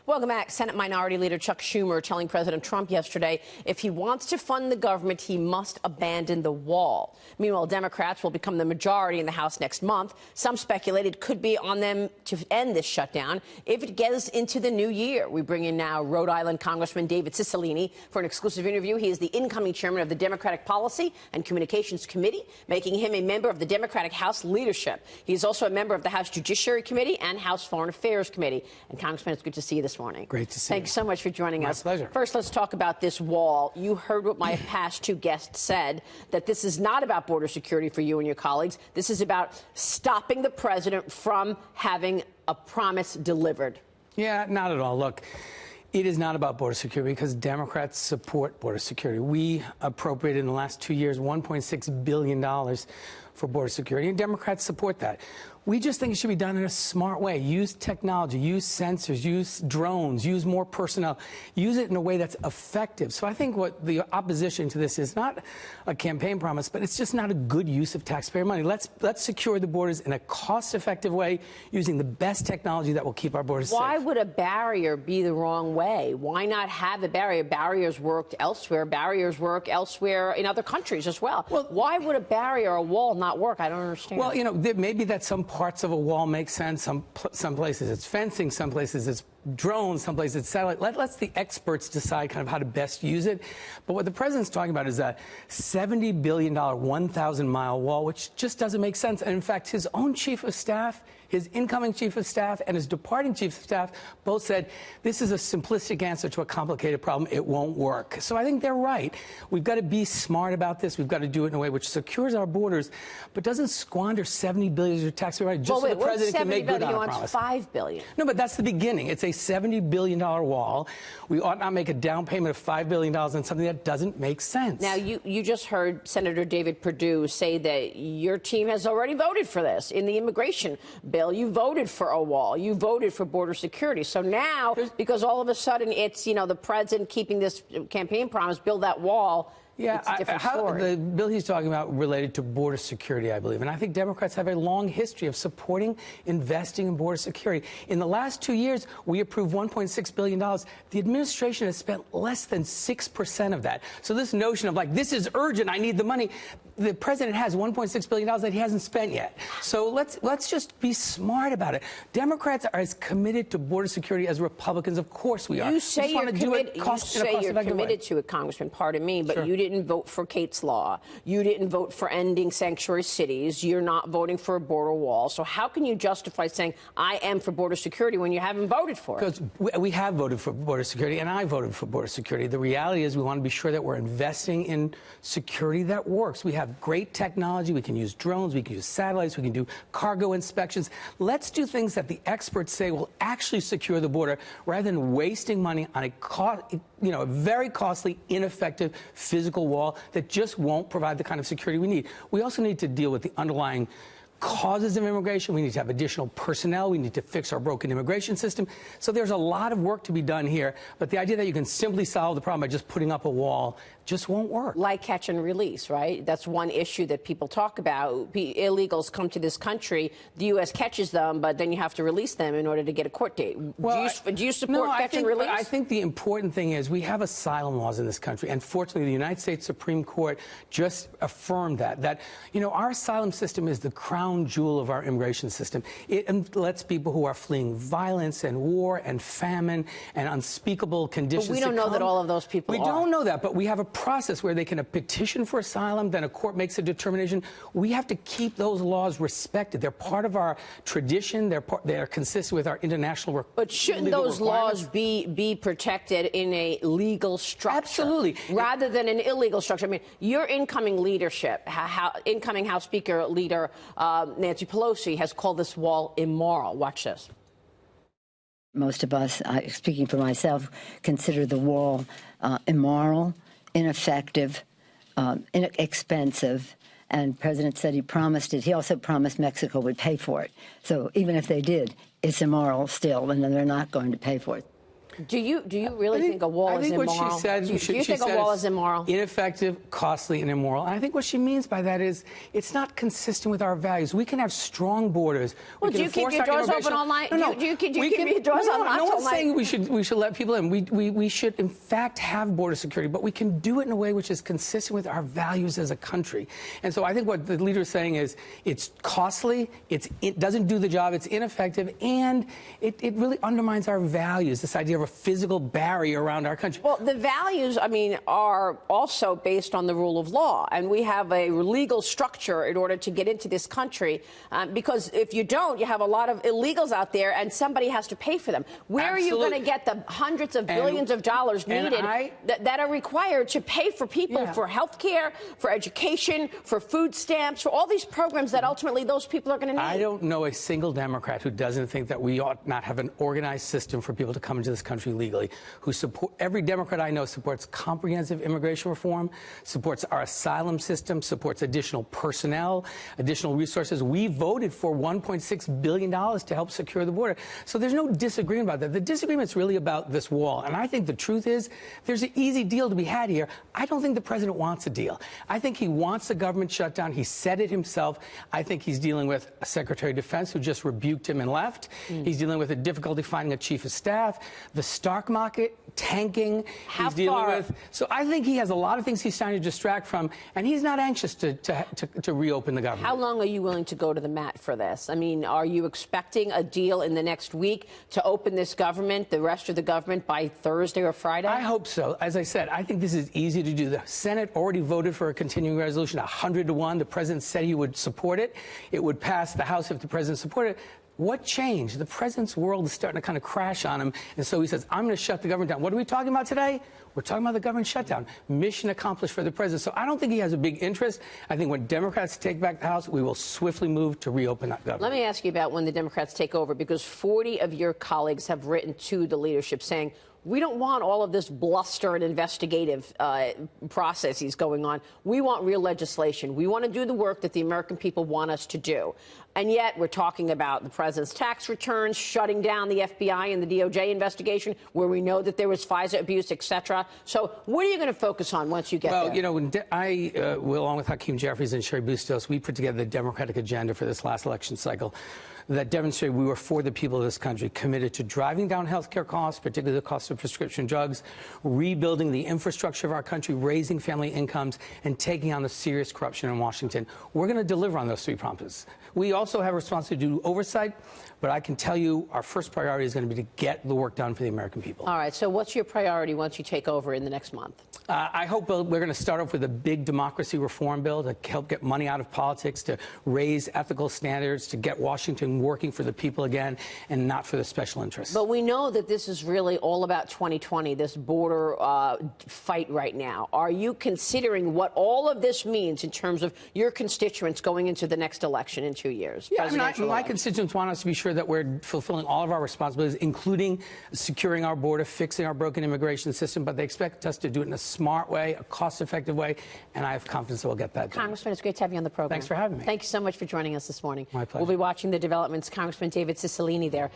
Welcome back. Senate Minority Leader Chuck Schumer telling President Trump yesterday if he wants to fund the government, he must abandon the wall. Meanwhile, Democrats will become the majority in the House next month. Some speculate it could be on them to end this shutdown if it gets into the new year. We bring in now Rhode Island Congressman David Ciciline for an exclusive interview. He is the incoming chairman of the Democratic Policy and Communications Committee, making him a member of the Democratic House leadership. He is also a member of the House Judiciary Committee and House Foreign Affairs Committee. And Congressman, it's good to see you this morning. Great to see you. Thanks so much for joining us. My pleasure. First, let's talk about this wall. You heard what my past two guests said, that this is not about border security for you and your colleagues. This is about stopping the president from having a promise delivered. Yeah, not at all. Look, it is not about border security because Democrats support border security. We appropriated in the last 2 years $1.6 billion for border security, and Democrats support that. We just think it should be done in a smart way. Use technology, use sensors, use drones, use more personnel, use it in a way that's effective. So I think what the opposition to this is not a campaign promise, but it's just not a good use of taxpayer money. Let's secure the borders in a cost-effective way using the best technology that will keep our borders safe. Why would a barrier be the wrong way? Why not have a barrier? Barriers worked elsewhere. Barriers work elsewhere in other countries as well. Well, why would a barrier, a wall, not work? I don't understand. Well, you know, maybe that's some parts of a wall make sense. Some places it's fencing, some places it's drones, some places it's satellite. Let's the experts decide kind of how to best use it. But what the president's talking about is a $70 billion, 1,000-mile wall, which just doesn't make sense. And in fact, his own chief of staff, his incoming chief of staff, and his departing chief of staff both said this is a simplistic answer to a complicated problem. It won't work. So I think they're right. We've got to be smart about this. We've got to do it in a way which secures our borders, but doesn't squander $70 billion of taxpayer money just so the president can make good on a promise. $5 billion. No, but that's the beginning. It's a $70 billion wall. We ought not make a down payment of $5 billion on something that doesn't make sense. Now, you just heard Senator David Perdue say that your team has already voted for this in the immigration bill. You voted for a wall. You voted for border security. So now, because all of a sudden it's, you know, the president keeping this campaign promise, build that wall. Yeah, it's a different story. The bill he's talking about related to border security, I believe. And I think Democrats have a long history of supporting investing in border security. In the last 2 years, we approved $1.6 billion. The administration has spent less than 6% of that. So this notion of like, this is urgent, I need the money. The president has $1.6 billion that he hasn't spent yet. So let's just be smart about it. Democrats are as committed to border security as Republicans. Of course we are. You say you're committed to it, Congressman, pardon me, but you didn't vote for Kate's Law. You didn't vote for ending sanctuary cities. You're not voting for a border wall. So how can you justify saying, I am for border security when you haven't voted for it? Because we have voted for border security, and I voted for border security. The reality is we want to be sure that we're investing in security that works. We have great technology. We can use drones. We can use satellites. We can do cargo inspections. Let's do things that the experts say will actually secure the border rather than wasting money on a very costly, ineffective physical wall that just won't provide the kind of security we need. We also need to deal with the underlying causes of immigration. We need to have additional personnel. We need to fix our broken immigration system. So there's a lot of work to be done here. But the idea that you can simply solve the problem by just putting up a wall just won't work. Like catch and release, right? That's one issue that people talk about. Illegals come to this country, the U.S. catches them, but then you have to release them in order to get a court date. Well, do you support catch and release? I think the important thing is we have asylum laws in this country, and fortunately the United States Supreme Court just affirmed that, you know, our asylum system is the crown jewel of our immigration system. It lets people who are fleeing violence and war and famine and unspeakable conditions. But we don't know that all of those people We don't know that, but we have a process where they can petition for asylum, then a court makes a determination. We have to keep those laws respected. They're part of our tradition. They are consistent with our international work. But shouldn't those laws be protected in a legal structure? Absolutely. Rather than an illegal structure. I mean, your incoming leadership, incoming House Speaker Leader Nancy Pelosi has called this wall immoral. Watch this. Most of us, speaking for myself, consider the wall immoral, ineffective, inexpensive, and the president said he promised it. He also promised Mexico would pay for it. So even if they did, it's immoral still, and then they're not going to pay for it. Do you really think a wall is immoral? I think what she said. Do you think a wall is immoral? Ineffective, costly, and immoral. And I think what she means by that is it's not consistent with our values. We can have strong borders. Well, do you keep your doors open all night? No. Do you keep your doors unlocked no all one's night? saying we should let people in. We should, in fact, have border security, but we can do it in a way which is consistent with our values as a country. And so I think what the leader is saying is it's costly, it doesn't do the job, it's ineffective, and it really undermines our values, this idea of a physical barrier around our country. Well, the values, I mean, are also based on the rule of law, and we have a legal structure in order to get into this country, because if you don't, you have a lot of illegals out there, and somebody has to pay for them. Where are you going to get the hundreds of billions of dollars needed that are required to pay for people for health care, for education, for food stamps, for all these programs that ultimately those people are going to need? I don't know a single Democrat who doesn't think that we ought not have an organized system for people to come into this country legally. Every Democrat I know supports comprehensive immigration reform, supports our asylum system, supports additional personnel, additional resources. We voted for $1.6 billion to help secure the border. So there's no disagreement about that. The disagreement's really about this wall. And I think the truth is there's an easy deal to be had here. I don't think the president wants a deal. I think he wants the government shut down. He said it himself. I think he's dealing with a Secretary of Defense who just rebuked him and left. He's dealing with a difficulty finding a chief of staff, the stock market tanking. How far? So I think he has a lot of things he's trying to distract from, and he's not anxious to reopen the government. How long are you willing to go to the mat for this? I mean, are you expecting a deal in the next week to open this government, the rest of the government, by Thursday or Friday? I hope so. As I said, I think this is easy to do. The Senate already voted for a continuing resolution, 100-1. The president said he would support it. It would pass the House if the president supported it. What changed? The president's world is starting to kind of crash on him, and so he says, I'm going to shut the government down. What are we talking about today? We're talking about the government shutdown. Mission accomplished for the president. So I don't think he has a big interest. I think when Democrats take back the House, we will swiftly move to reopen that government. Let me ask you about when the Democrats take over, because 40 of your colleagues have written to the leadership saying, we don't want all of this bluster and investigative processes going on. We want real legislation. We want to do the work that the American people want us to do. And yet we're talking about the president's tax returns, shutting down the FBI and the DOJ investigation, where we know that there was FISA abuse, et cetera. So what are you going to focus on once you get there? Well, you know, when I, along with Hakeem Jeffries and Sherry Bustos, we put together the Democratic agenda for this last election cycle that demonstrated we were for the people of this country, committed to driving down health care costs, particularly the cost of prescription drugs, rebuilding the infrastructure of our country, raising family incomes, and taking on the serious corruption in Washington. We're going to deliver on those three promises. We also have a responsibility to do oversight, but I can tell you our first priority is going to be to get the work done for the American people. All right. So what's your priority once you take over in the next month? I hope we're going to start off with a big democracy reform bill to help get money out of politics, to raise ethical standards, to get Washington working for the people again and not for the special interests. But we know that this is really all about 2020, this border fight right now. Are you considering what all of this means in terms of your constituents going into the next election in 2 years? Yeah, my constituents want us to be sure that we're fulfilling all of our responsibilities, including securing our border, fixing our broken immigration system, but they expect us to do it in a smart way, a cost-effective way, and I have confidence that we'll get that done. Congressman, it's great to have you on the program. Thanks for having me. Thank you so much for joining us this morning. My pleasure. We'll be watching the developments. Congressman David Ciciline there.